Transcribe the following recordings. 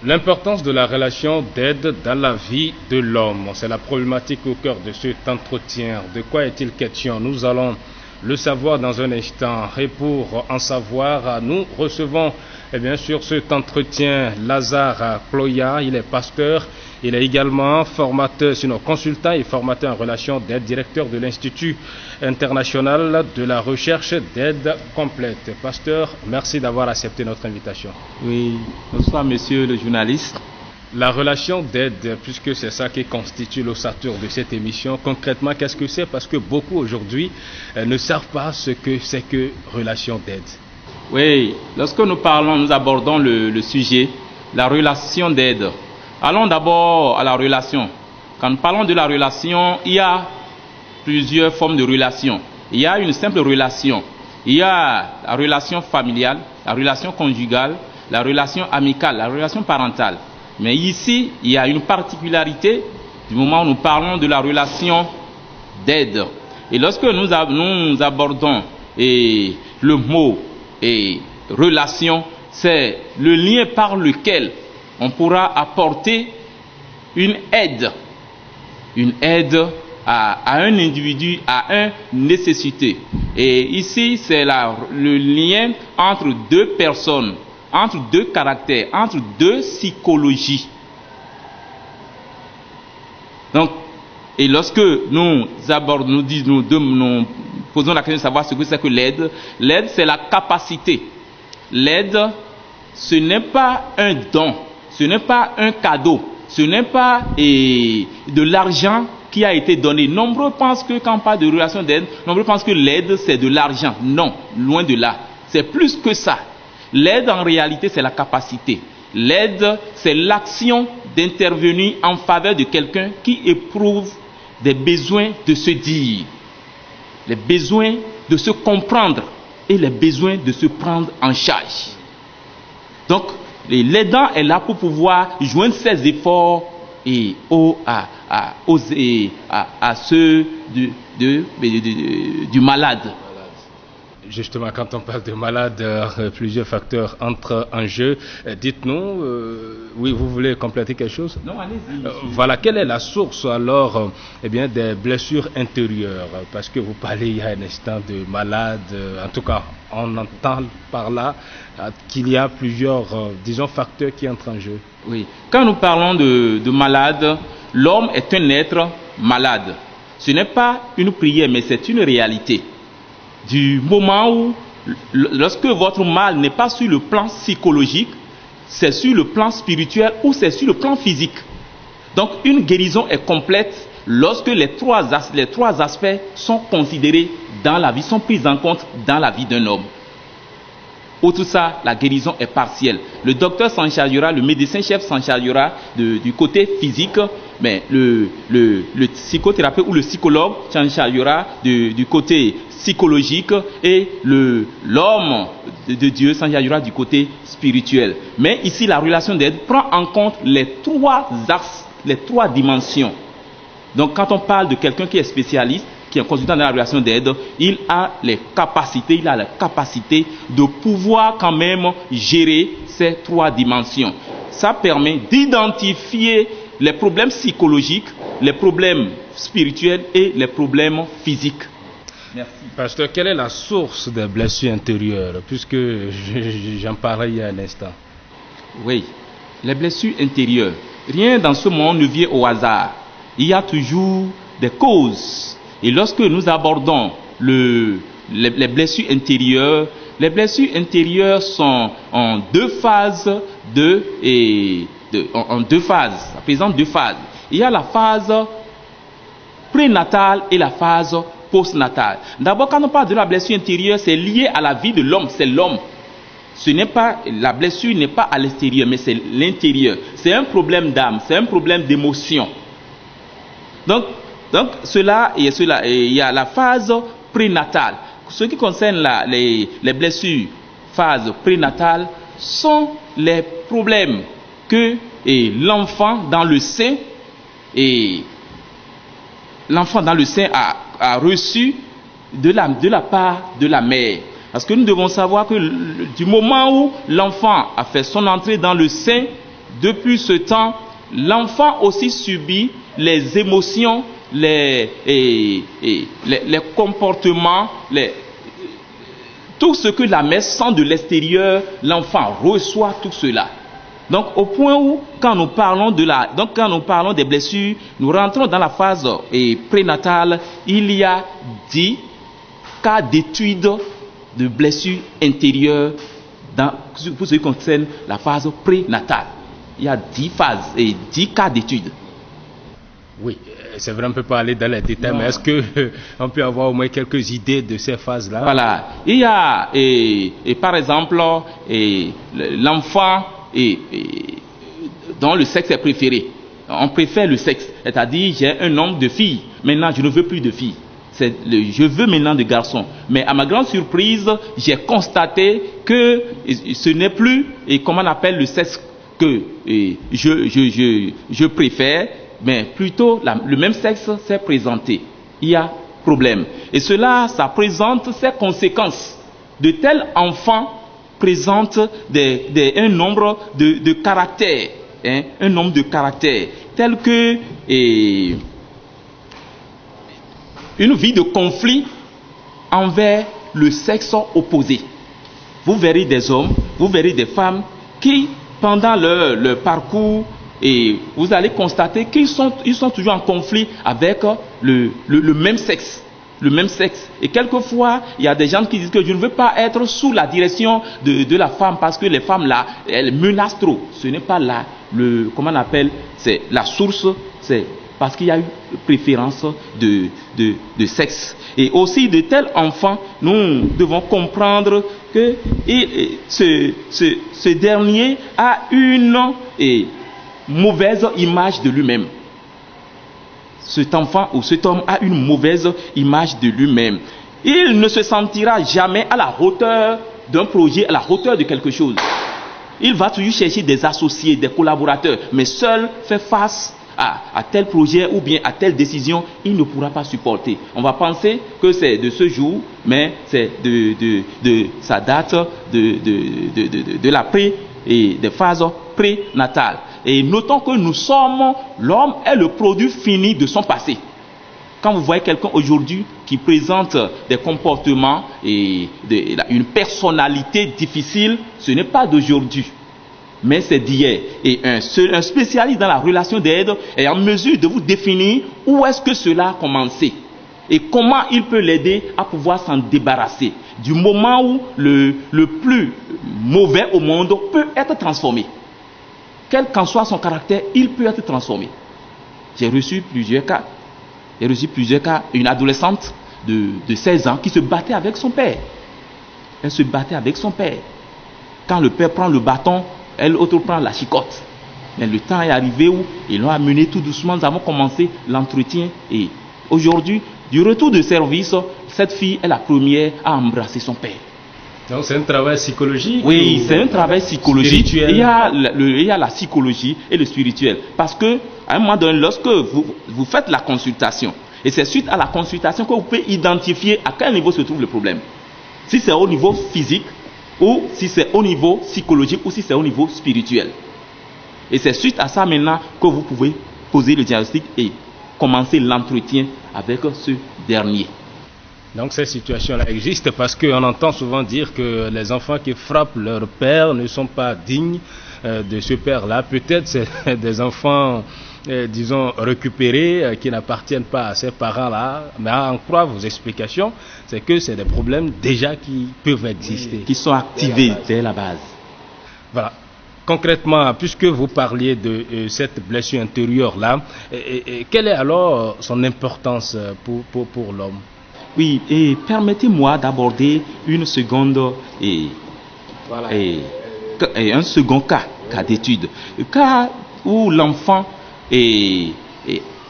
L'importance de la relation d'aide dans la vie de l'homme, c'est la problématique au cœur de cet entretien. De quoi est-il question? Nous allons le savoir dans un instant. Et pour en savoir, nous recevons sur cet entretien Lazare Ploya. Il est pasteur, il est également formateur, sinon consultant et formateur en relation d'aide, directeur de l'Institut international de la recherche d'aide complète. Pasteur, merci d'avoir accepté notre invitation. Oui, bonsoir monsieur le journaliste. La relation d'aide, puisque c'est ça qui constitue l'ossature de cette émission, concrètement, qu'est-ce que c'est? Parce que beaucoup aujourd'hui ne savent pas ce que c'est que relation d'aide. Oui, lorsque nous abordons le sujet, la relation d'aide. Allons d'abord à la relation. Quand nous parlons de la relation, il y a plusieurs formes de relations. Il y a une simple relation. Il y a la relation familiale, la relation conjugale, la relation amicale, la relation parentale. Mais ici, il y a une particularité du moment où nous parlons de la relation d'aide. Et lorsque nous abordons le mot relation, c'est le lien par lequel on pourra apporter une aide à un individu, à une nécessité. Et ici, c'est le lien entre deux personnes, entre deux caractères, entre deux psychologies. Donc, et lorsque nous posons la question de savoir ce que c'est que l'aide, l'aide c'est la capacité. L'aide, ce n'est pas un don, ce n'est pas un cadeau, ce n'est pas de l'argent qui a été donné. Nombreux pensent que quand on parle de relation d'aide, nombreux pensent que l'aide c'est de l'argent. Non, loin de là. C'est plus que ça. L'aide en réalité c'est la capacité. L'aide c'est l'action d'intervenir en faveur de quelqu'un qui éprouve des besoins de se dire, les besoins de se comprendre et les besoins de se prendre en charge. Donc, l'aidant est là pour pouvoir joindre ses efforts à ceux du malade. Justement, quand on parle de malade, plusieurs facteurs entrent en jeu. Dites-nous, oui, vous voulez compléter quelque chose? Non, allez-y. Voilà, quelle est la source alors des blessures intérieures? Parce que vous parlez il y a un instant de malade, en tout cas, on entend par là qu'il y a plusieurs, facteurs qui entrent en jeu. Oui, quand nous parlons de malade, l'homme est un être malade. Ce n'est pas une prière, mais c'est une réalité. Du moment où, lorsque votre mal n'est pas sur le plan psychologique, c'est sur le plan spirituel ou c'est sur le plan physique. Donc une guérison est complète lorsque les trois aspects sont considérés dans la vie, sont pris en compte dans la vie d'un homme. Outre ça, la guérison est partielle. Le docteur s'en chargera, le médecin-chef s'en chargera du côté physique, mais le psychothérapeute ou le psychologue s'en chargera du côté psychologique et l'homme de Dieu s'en chargera du côté spirituel. Mais ici, la relation d'aide prend en compte les trois axes, les trois dimensions. Donc, quand on parle de quelqu'un qui est spécialiste, qui est un consultant dans la relation d'aide, il a la capacité de pouvoir quand même gérer ces trois dimensions. Ça permet d'identifier les problèmes psychologiques, les problèmes spirituels et les problèmes physiques. Merci. Pasteur, quelle est la source des blessures intérieures? Puisque j'en parlais il y a un instant. Oui, les blessures intérieures. Rien dans ce monde ne vient au hasard. Il y a toujours des causes. Et lorsque nous abordons les blessures intérieures sont en deux phases, ça présente deux phases. Il y a la phase prénatale et la phase postnatale. D'abord, quand on parle de la blessure intérieure, c'est lié à la vie de l'homme, c'est l'homme. La blessure n'est pas à l'extérieur, mais c'est l'intérieur. C'est un problème d'âme, c'est un problème d'émotion. Donc, il y a la phase prénatale. Ce qui concerne les blessures phase prénatale sont les problèmes que l'enfant dans le sein a reçu de la part de la mère. Parce que nous devons savoir que du moment où l'enfant a fait son entrée dans le sein depuis ce temps, l'enfant aussi subit les émotions, les comportements, tout ce que la mère sent de l'extérieur, l'enfant reçoit tout cela. Donc au point où, quand nous parlons des blessures, nous rentrons dans la phase prénatale, il y a 10 cas d'études de blessures intérieures pour ce qui concerne la phase prénatale. Il y a 10 phases et 10 cas d'études. Oui, c'est vrai, on ne peut pas aller dans les détails, mais est-ce qu'on peut avoir au moins quelques idées de ces phases-là? Voilà. Il y a, par exemple, l'enfant dont le sexe est préféré. On préfère le sexe, c'est-à-dire j'ai un nombre de filles, maintenant je ne veux plus de filles. Je veux maintenant de garçons. Mais à ma grande surprise, j'ai constaté que ce n'est plus, comment on appelle le sexe que je préfère, mais plutôt le même sexe s'est présenté. Il y a problème. Et cela, ça présente ses conséquences. De tels enfants présentent un nombre de caractères, un nombre de caractères, tels que une vie de conflit envers le sexe opposé. Vous verrez des hommes, vous verrez des femmes qui, pendant leur parcours, et vous allez constater qu'ils sont toujours en conflit avec le même sexe. Le même sexe. Et quelquefois, il y a des gens qui disent que je ne veux pas être sous la direction de la femme parce que les femmes là, elles menacent trop. Ce n'est pas là, comment on appelle, c'est la source, c'est parce qu'il y a eu préférence de sexe. Et aussi de tels enfants, nous devons comprendre que ce dernier a une mauvaise image de lui-même. Cet enfant ou cet homme a une mauvaise image de lui-même. Il ne se sentira jamais à la hauteur d'un projet, à la hauteur de quelque chose. Il va toujours chercher des associés, des collaborateurs, mais seul faire face à tel projet ou bien à telle décision, il ne pourra pas supporter. On va penser que c'est de ce jour, mais c'est ça date de la des phases prénatales. Et notons que l'homme est le produit fini de son passé. Quand vous voyez quelqu'un aujourd'hui qui présente des comportements et une personnalité difficile, ce n'est pas d'aujourd'hui, mais c'est d'hier. Et un spécialiste dans la relation d'aide est en mesure de vous définir où est-ce que cela a commencé et comment il peut l'aider à pouvoir s'en débarrasser. Du moment où le plus mauvais au monde peut être transformé. Quel qu'en soit son caractère, il peut être transformé. J'ai reçu plusieurs cas. Une adolescente de 16 ans qui se battait avec son père. Elle se battait avec son père. Quand le père prend le bâton, elle autre prend la chicotte. Mais le temps est arrivé où ils l'ont amené tout doucement. Nous avons commencé l'entretien. Et aujourd'hui, du retour de service, cette fille est la première à embrasser son père. Donc c'est un travail psychologique? Oui, c'est un travail psychologique. Spirituel. Il y a la psychologie et le spirituel. Parce que à un moment donné, lorsque vous faites la consultation, et c'est suite à la consultation que vous pouvez identifier à quel niveau se trouve le problème. Si c'est au niveau physique, ou si c'est au niveau psychologique, ou si c'est au niveau spirituel. Et c'est suite à ça maintenant que vous pouvez poser le diagnostic et commencer l'entretien avec ce dernier. Donc ces situations-là existent parce qu'on entend souvent dire que les enfants qui frappent leur père ne sont pas dignes de ce père-là. Peut-être c'est des enfants, disons, récupérés qui n'appartiennent pas à ces parents-là. Mais en croire vos explications, c'est que c'est des problèmes déjà qui peuvent exister. Qui sont activés dès la base. Voilà. Concrètement, puisque vous parliez de cette blessure intérieure-là, quelle est alors son importance pour l'homme? Oui, et permettez-moi d'aborder une seconde un second cas d'étude. Le cas où l'enfant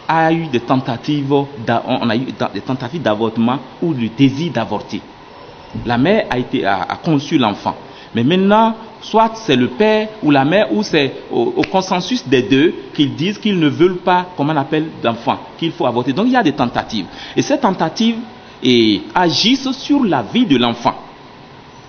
a eu des tentatives, on a eu des tentatives d'avortement ou le désir d'avorter. La mère a conçu l'enfant. Mais maintenant, soit c'est le père ou la mère, ou c'est au consensus des deux qu'ils disent qu'ils ne veulent pas, comment on appelle, d'enfant, qu'il faut avorter. Donc il y a des tentatives. Et ces tentatives agissent sur la vie de l'enfant.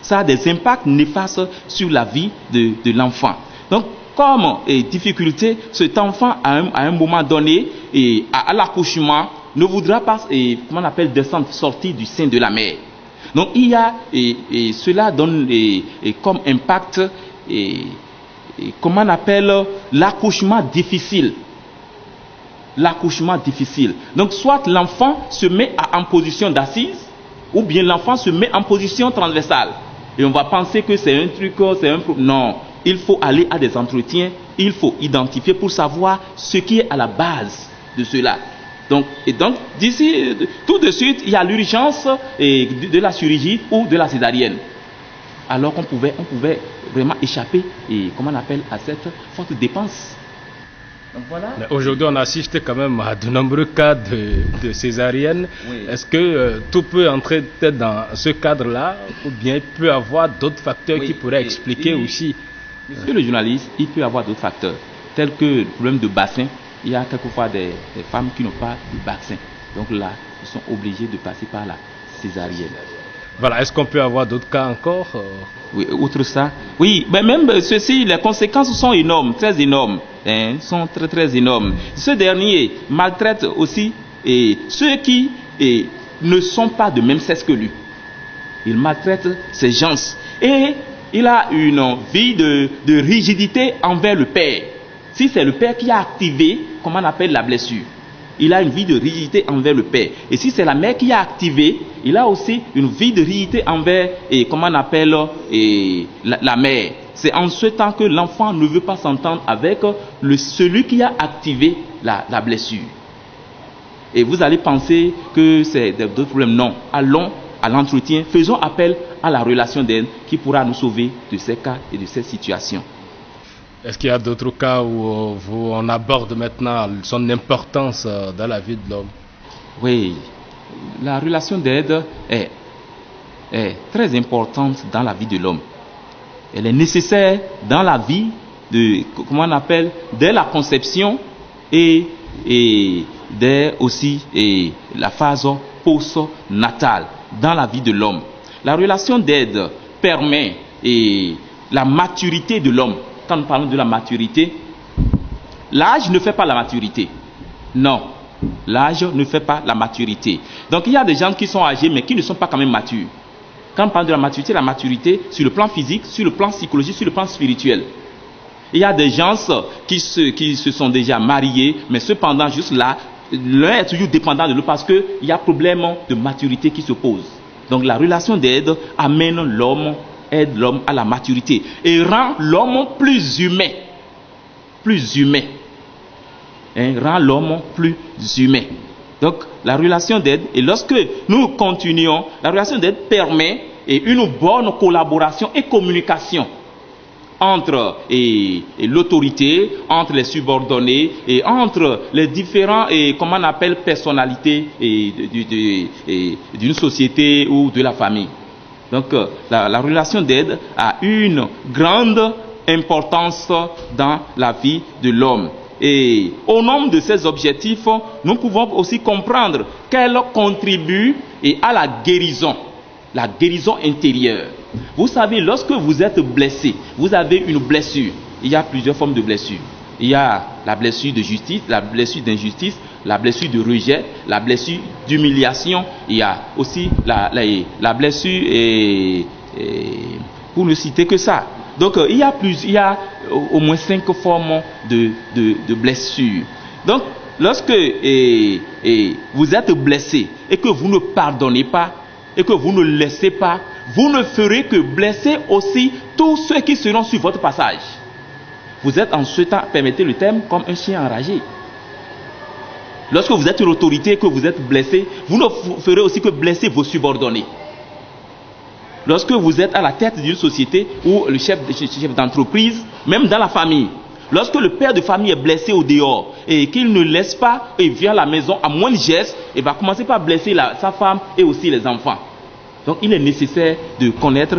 Ça a des impacts néfastes sur la vie de l'enfant. Donc, comme difficulté, cet enfant à un moment donné et à l'accouchement ne voudra pas, comment on appelle, descendre, sortir du sein de la mère. Donc il y a, cela donne comme impact, comment on appelle, l'accouchement difficile. L'accouchement difficile. Donc soit l'enfant se met en position d'assise, ou bien l'enfant se met en position transversale. Et on va penser que c'est un truc, non. Il faut aller à des entretiens, il faut identifier pour savoir ce qui est à la base de cela. Donc d'ici, tout de suite, il y a l'urgence de la chirurgie ou de la césarienne. Alors qu'on pouvait vraiment échapper, comment on appelle, à cette forte dépense. Donc voilà. Aujourd'hui, on assiste quand même à de nombreux cas de césarienne. Oui. Est-ce que tout peut entrer peut-être dans ce cadre-là, ou bien il peut y avoir d'autres facteurs qui pourraient expliquer aussi? Monsieur le journaliste, il peut y avoir d'autres facteurs, tels que le problème de bassin. Il y a quelquefois des femmes qui n'ont pas de bassin. Donc là, ils sont obligés de passer par la césarienne. Voilà, est-ce qu'on peut avoir d'autres cas encore? Oui, outre ça. Oui, mais même ceci, les conséquences sont énormes, très énormes. Sont très très énormes. Ce dernier maltraite aussi ceux qui ne sont pas de même sexe que lui. Il maltraite ces gens. Et il a une vie de rigidité envers le père. Si c'est le père qui a activé, comment on appelle, la blessure, il a une vie de rigidité envers le père. Et si c'est la mère qui a activé, il a aussi une vie de rigidité envers, comment on appelle, la mère. C'est en ce temps que l'enfant ne veut pas s'entendre avec celui qui a activé la blessure. Et vous allez penser que c'est d'autres problèmes. Non, allons à l'entretien, faisons appel à la relation d'aide qui pourra nous sauver de ces cas et de ces situations. Est-ce qu'il y a d'autres cas où on aborde maintenant son importance dans la vie de l'homme? Oui, la relation d'aide est très importante dans la vie de l'homme. Elle est nécessaire dans la vie comment on appelle, dès la conception et dès aussi la phase post-natale dans la vie de l'homme. La relation d'aide permet la maturité de l'homme. Quand nous parlons de la maturité, l'âge ne fait pas la maturité. Non, l'âge ne fait pas la maturité. Donc il y a des gens qui sont âgés mais qui ne sont pas quand même matures. Quand on parle de la maturité sur le plan physique, sur le plan psychologique, sur le plan spirituel. Il y a des gens qui se sont déjà mariés, mais cependant juste là, l'un est toujours dépendant de l'autre parce qu'il y a problème de maturité qui se pose. Donc la relation d'aide amène l'homme, aide l'homme à la maturité et rend l'homme plus humain. Plus humain. Rend l'homme plus humain. Donc la relation d'aide, et lorsque nous continuons, la relation d'aide permet une bonne collaboration et communication entre l'autorité, entre les subordonnés et entre les différents, comment on appelle, personnalités d'une société ou de la famille. Donc la relation d'aide a une grande importance dans la vie de l'homme. Et au nom de ces objectifs, nous pouvons aussi comprendre qu'elle contribue à la guérison intérieure. Vous savez, lorsque vous êtes blessé, vous avez une blessure. Il y a plusieurs formes de blessures. Il y a la blessure de justice, la blessure d'injustice, la blessure de rejet, la blessure d'humiliation. Il y a aussi la blessure, pour ne citer que ça. Donc il y a au moins 5 formes de blessures. Donc lorsque vous êtes blessé et que vous ne pardonnez pas et que vous ne laissez pas, vous ne ferez que blesser aussi tous ceux qui seront sur votre passage. Vous êtes en ce temps, permettez le terme, comme un chien enragé. Lorsque vous êtes une autorité et que vous êtes blessé, vous ne ferez aussi que blesser vos subordonnés. Lorsque vous êtes à la tête d'une société ou le chef d'entreprise, même dans la famille, lorsque le père de famille est blessé au dehors et qu'il ne laisse pas et vient à la maison à moins de gestes, il va commencer par blesser sa femme et aussi les enfants. Donc il est nécessaire de connaître,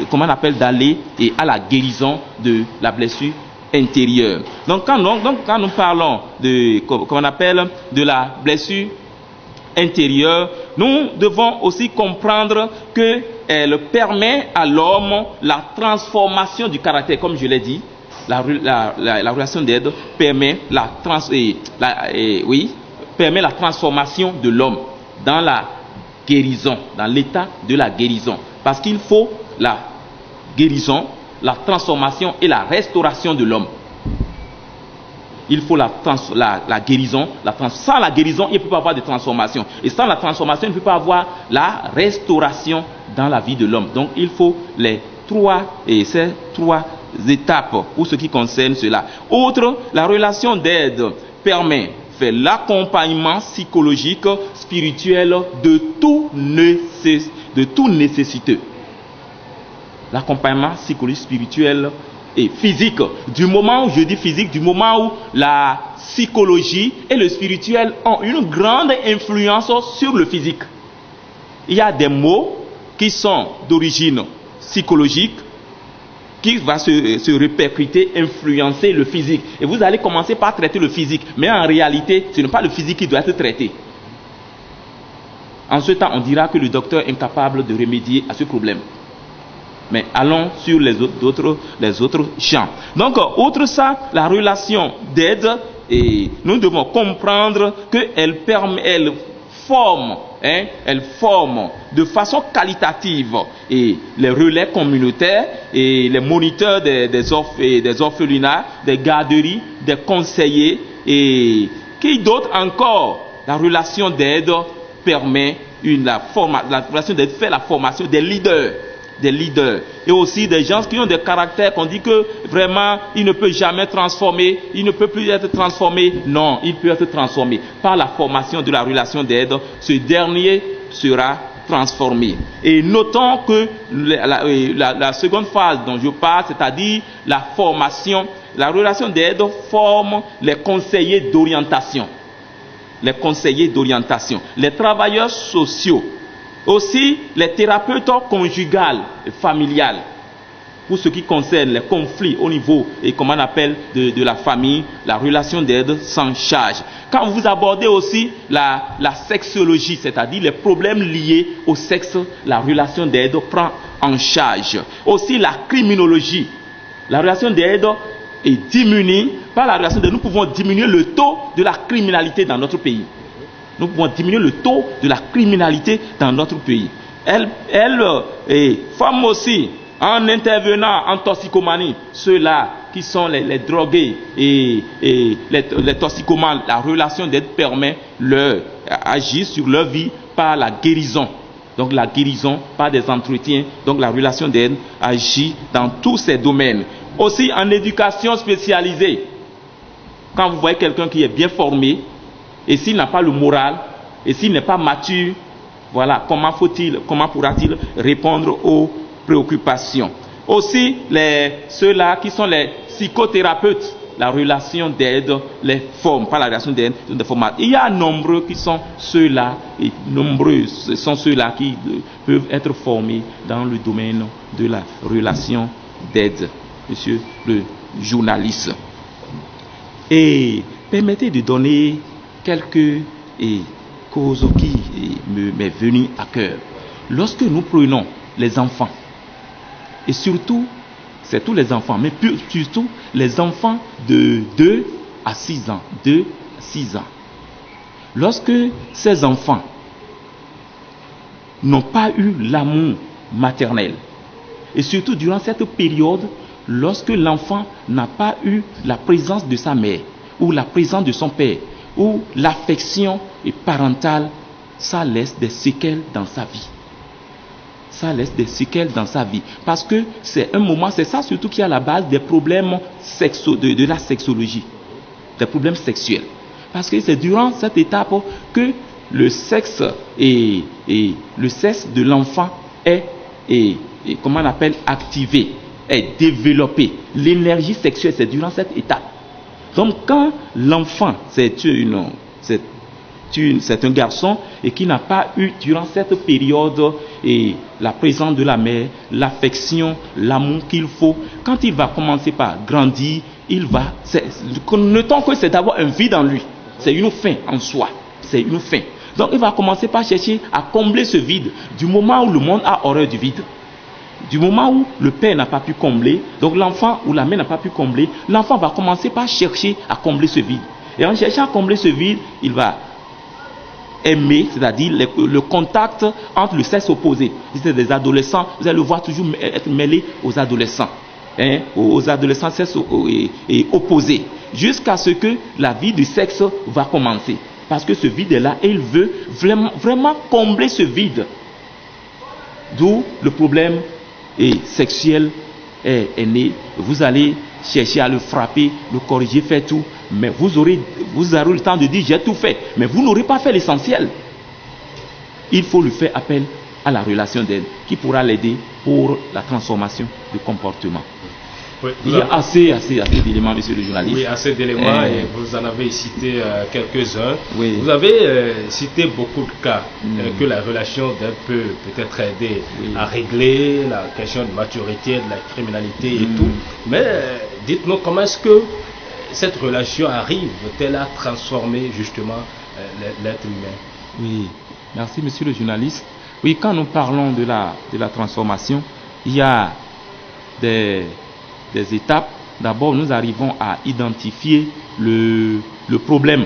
comment on appelle, d'aller à la guérison de la blessure intérieure. Donc quand nous parlons comment on appelle, de la blessure intérieure, nous devons aussi comprendre qu'elle permet à l'homme la transformation du caractère, comme je l'ai dit. la relation d'aide permet permet la transformation de l'homme dans la guérison, dans l'état de la guérison. Parce qu'il faut la guérison, la transformation et la restauration de l'homme. Il faut la guérison. Sans la guérison, il ne peut pas avoir de transformation. Et sans la transformation, il ne peut pas avoir la restauration dans la vie de l'homme. Donc, il faut ces trois étapes pour ce qui concerne cela. Outre, la relation d'aide fait l'accompagnement psychologique, spirituel de tout nécessiteux. L'accompagnement psychologique, spirituel et physique. Du moment où je dis physique, du moment où la psychologie et le spirituel ont une grande influence sur le physique. Il y a des mots qui sont d'origine psychologique, qui va se répercuter, influencer le physique. Et vous allez commencer par traiter le physique. Mais en réalité, ce n'est pas le physique qui doit être traité. En ce temps, on dira que le docteur est incapable de remédier à ce problème. Mais allons sur les autres champs. Donc, outre ça, la relation d'aide, et nous devons comprendre qu'elle forme de façon qualitative et les relais communautaires et les moniteurs des orphelinats, des garderies, des conseillers et qui d'autre encore. La relation d'aide permet la relation d'aide fait la formation des leaders et aussi des gens qui ont des caractères qu'on dit que vraiment il ne peut jamais transformer, il ne peut plus être transformé. Non, il peut être transformé par la formation de la relation d'aide. Ce dernier sera transformé. Et notons que la seconde phase dont je parle, c'est-à-dire la formation, la relation d'aide forme les conseillers d'orientation. Les conseillers d'orientation, les travailleurs sociaux, aussi les thérapeutes conjugales et familiales, pour ce qui concerne les conflits au niveau, et comme on appelle, de la famille, la relation d'aide s'en charge. Quand vous abordez aussi la sexologie, c'est-à-dire les problèmes liés au sexe, la relation d'aide prend en charge. Aussi la criminologie, la relation d'aide est diminuée. Par la relation d'aide, nous pouvons diminuer le taux de la criminalité dans notre pays. Nous pouvons diminuer le taux de la criminalité dans notre pays. Elle forme aussi, en intervenant en toxicomanie, ceux-là qui sont les drogués et les toxicomanes. La relation d'aide permet d'agir sur leur vie par la guérison. Donc la guérison par des entretiens. Donc la relation d'aide agit dans tous ces domaines. Aussi en éducation spécialisée. Quand vous voyez quelqu'un qui est bien formé, et s'il n'a pas le moral, et s'il n'est pas mature, voilà, comment pourra-t-il répondre aux préoccupations? Aussi, ceux-là qui sont les psychothérapeutes, la relation d'aide les forme, pas la relation d'aide, de format. Il y a nombreux qui sont ceux-là, et nombreux sont ceux-là qui peuvent être formés dans le domaine de la relation d'aide, monsieur le journaliste. Et permettez de donner quelques causes qui m'est venues à cœur. Lorsque nous prenons les enfants, et surtout, c'est tous les enfants, mais surtout les enfants de 2 à 6 ans, 2 à 6 ans. Lorsque ces enfants n'ont pas eu l'amour maternel, et surtout durant cette période, lorsque l'enfant n'a pas eu la présence de sa mère, ou la présence de son père, ou l'affection parentale, ça laisse des séquelles dans sa vie. Ça laisse des séquelles dans sa vie. Parce que c'est un moment, c'est ça surtout qui est à la base des problèmes de la sexologie, des problèmes sexuels. Parce que c'est durant cette étape que le sexe le sexe de l'enfant est comment on appelle, activé, est développé. L'énergie sexuelle, c'est durant cette étape. Donc quand l'enfant, c'est un garçon et qui n'a pas eu durant cette période la présence de la mère, l'affection, l'amour qu'il faut, quand il va commencer par grandir, notons que c'est d'avoir un vide en lui. C'est une fin en soi. C'est une fin. Donc il va commencer par chercher à combler ce vide. Du moment où le monde a horreur du vide, Du moment où le père n'a pas pu combler, donc l'enfant ou la mère n'a pas pu combler, l'enfant va commencer par chercher à combler ce vide. Et en cherchant à combler ce vide, il va aimer, c'est-à-dire le contact entre le sexe opposé. Si c'est des adolescents, vous allez le voir toujours être mêlé aux adolescents, aux adolescents sexe opposés, jusqu'à ce que la vie du sexe va commencer. Parce que ce vide est là et il veut vraiment combler ce vide. D'où le problème sexuel est né. Vous allez chercher à le frapper, le corriger, faire tout, mais vous aurez le temps de dire j'ai tout fait, mais vous n'aurez pas fait l'essentiel. Il faut lui faire appel à la relation d'aide qui pourra l'aider pour la transformation du comportement. Oui, il y a assez d'éléments, monsieur le journaliste. Oui, assez d'éléments, et vous en avez cité quelques-uns. Oui. Vous avez cité beaucoup de cas que la relation d'aide peut peut-être aider à régler la question de maturité, de la criminalité et tout. Mais dites-nous, comment est-ce que cette relation arrive-t-elle à transformer justement l'être humain? Oui, merci monsieur le journaliste. Oui, quand nous parlons de la transformation, il y a des étapes. D'abord, nous arrivons à identifier le problème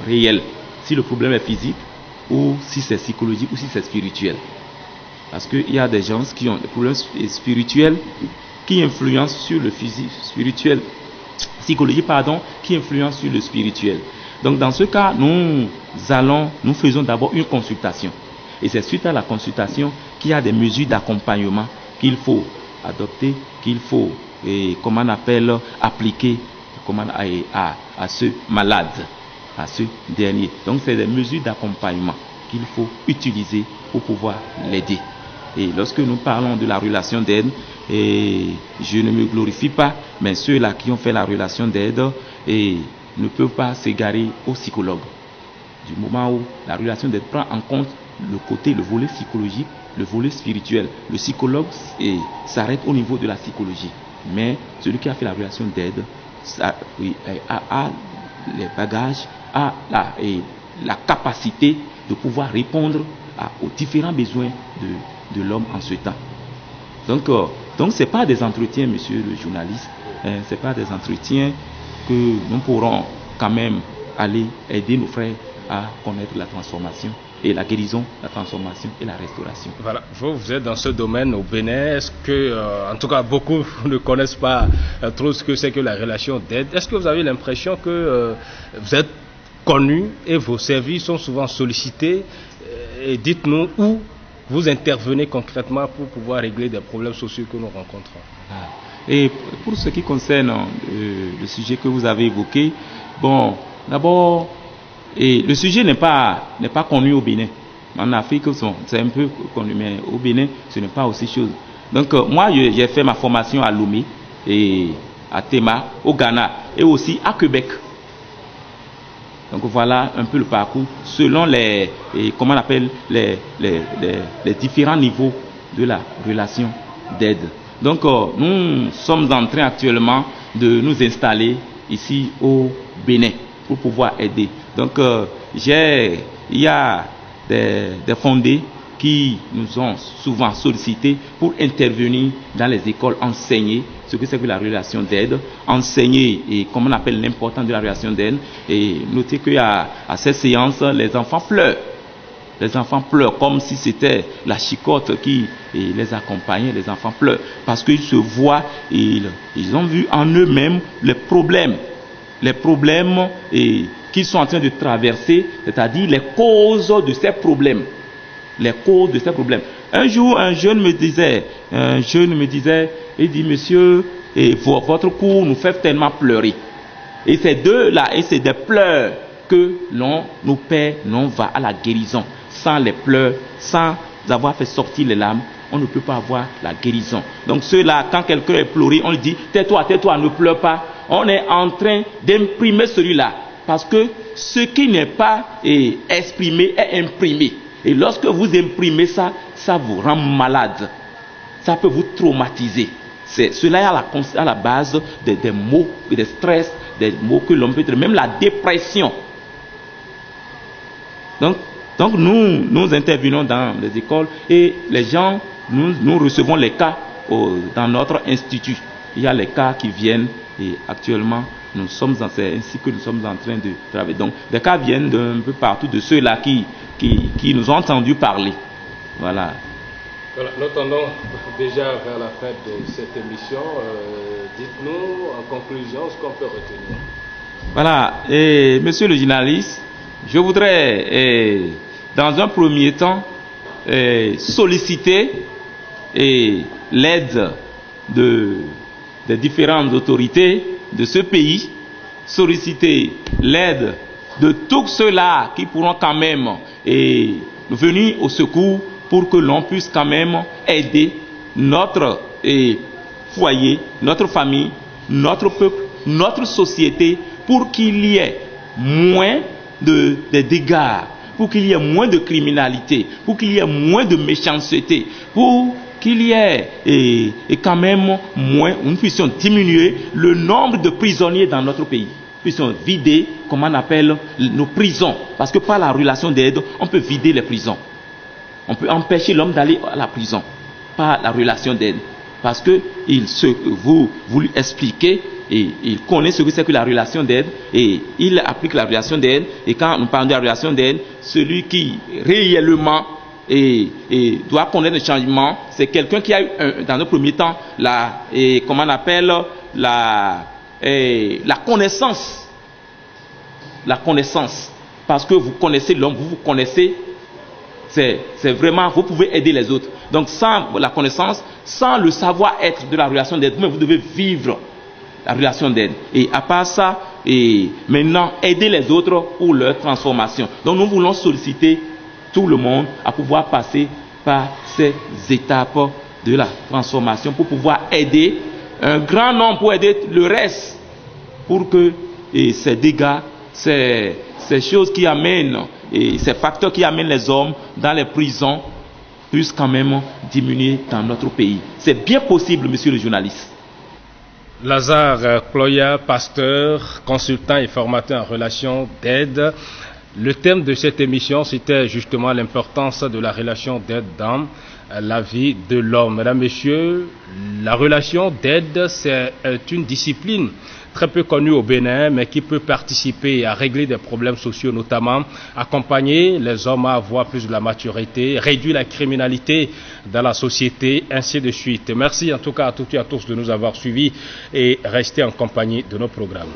réel, si le problème est physique, ou si c'est psychologique, ou si c'est spirituel. Parce qu'il y a des gens qui ont des problèmes spirituels qui influencent sur le physique, psychologique, qui influencent sur le spirituel. Donc, dans ce cas, nous faisons d'abord une consultation. Et c'est suite à la consultation qu'il y a des mesures d'accompagnement qu'il faut adopter, qu'il faut appliquer à ce malade, à ce dernier. Donc c'est des mesures d'accompagnement qu'il faut utiliser pour pouvoir l'aider. Et lorsque nous parlons de la relation d'aide, je ne me glorifie pas, mais ceux-là qui ont fait la relation d'aide ne peuvent pas s'égarer au psychologue. Du moment où la relation d'aide prend en compte le volet psychologique, le volet spirituel. Le psychologue s'arrête au niveau de la psychologie. Mais celui qui a fait la relation d'aide a les bagages, a la capacité de pouvoir répondre aux différents besoins de l'homme en ce temps. Donc ce n'est pas des entretiens, monsieur le journaliste, ce n'est pas des entretiens que nous pourrons quand même aller aider nos frères à connaître la transformation et la guérison, la transformation et la restauration. Voilà, vous êtes dans ce domaine au Bénin. Est-ce que, en tout cas, beaucoup ne connaissent pas trop ce que c'est que la relation d'aide. Est-ce que vous avez l'impression que vous êtes connu et vos services sont souvent sollicités? Et dites-nous où vous intervenez concrètement pour pouvoir régler des problèmes sociaux que nous rencontrons. Et pour ce qui concerne le sujet que vous avez évoqué, bon, d'abord, le sujet n'est pas connu au Bénin. En Afrique, c'est un peu connu, mais au Bénin, ce n'est pas aussi chose. Donc, moi, j'ai fait ma formation à Lomé, et à Tema, au Ghana, et aussi à Québec. Donc, voilà un peu le parcours selon les différents niveaux de la relation d'aide. Donc, nous sommes en train actuellement de nous installer ici au Bénin pour pouvoir aider. Donc, il y a des fondés qui nous ont souvent sollicités pour intervenir dans les écoles, enseigner ce que c'est que la relation d'aide, enseigner et comment on appelle l'importance de la relation d'aide. Et notez qu'à cette séance, les enfants pleurent. Les enfants pleurent comme si c'était la chicotte qui les accompagnait. Les enfants pleurent parce qu'ils se voient, ils ont vu en eux-mêmes les problèmes qu'ils sont en train de traverser, c'est-à-dire les causes de ces problèmes. Un jour, un jeune me disait, il dit, monsieur, votre cours nous fait tellement pleurer. Et ces deux-là, et c'est des pleurs que nos pères n'ont va à la guérison. Sans les pleurs, sans avoir fait sortir les larmes, on ne peut pas avoir la guérison. Donc ceux-là, quand quelqu'un est pleuré, on lui dit, tais-toi, ne pleure pas. On est en train d'imprimer celui-là. Parce que ce qui n'est pas exprimé est imprimé. Et lorsque vous imprimez ça, ça vous rend malade. Ça peut vous traumatiser. Cela est à la base des maux, des stress, des maux que l'on peut trouver, même la dépression. Donc nous intervenons dans les écoles et les gens, nous recevons les cas dans notre institut. Il y a les cas qui viennent et actuellement, c'est ainsi que nous sommes en train de travailler. Donc, des cas viennent d'un peu partout de ceux-là qui nous ont entendu parler. Voilà. Voilà, nous tendons déjà vers la fin de cette émission. Dites-nous en conclusion ce qu'on peut retenir. Voilà, et monsieur le journaliste, je voudrais dans un premier temps solliciter l'aide des différentes autorités de ce pays, solliciter l'aide de tous ceux-là qui pourront quand même venir au secours pour que l'on puisse quand même aider notre foyer, notre famille, notre peuple, notre société, pour qu'il y ait moins de dégâts, pour qu'il y ait moins de criminalité, pour qu'il y ait moins de méchanceté, pour qu'il y ait et quand même moins, nous puissions diminuer le nombre de prisonniers dans notre pays. Nous puissions vider, comment on appelle, nos prisons. Parce que par la relation d'aide, on peut vider les prisons. On peut empêcher l'homme d'aller à la prison par la relation d'aide. Parce que vous lui expliquez et il connaît ce que c'est que la relation d'aide et il applique la relation d'aide. Et quand nous parlons de la relation d'aide, celui qui réellement doit connaître le changement, c'est quelqu'un qui a eu dans le premier temps la connaissance. La connaissance. Parce que vous connaissez l'homme, vous connaissez. C'est vraiment, vous pouvez aider les autres. Donc sans la connaissance, sans le savoir-être de la relation d'aide, vous devez vivre la relation d'aide. Et à part ça, maintenant, aider les autres pour leur transformation. Donc nous voulons solliciter tout le monde à pouvoir passer par ces étapes de la transformation pour pouvoir aider un grand nombre, pour aider le reste, pour que ces dégâts, ces choses qui amènent, et ces facteurs qui amènent les hommes dans les prisons puissent quand même diminuer dans notre pays. C'est bien possible, monsieur le journaliste. Lazare Cloya, pasteur, consultant et formateur en relation d'aide. Le thème de cette émission, c'était justement l'importance de la relation d'aide dans la vie de l'homme. Mesdames, Messieurs, la relation d'aide, c'est une discipline très peu connue au Bénin, mais qui peut participer à régler des problèmes sociaux, notamment accompagner les hommes à avoir plus de la maturité, réduire la criminalité dans la société, ainsi de suite. Merci en tout cas à toutes et à tous de nous avoir suivis et restez en compagnie de nos programmes.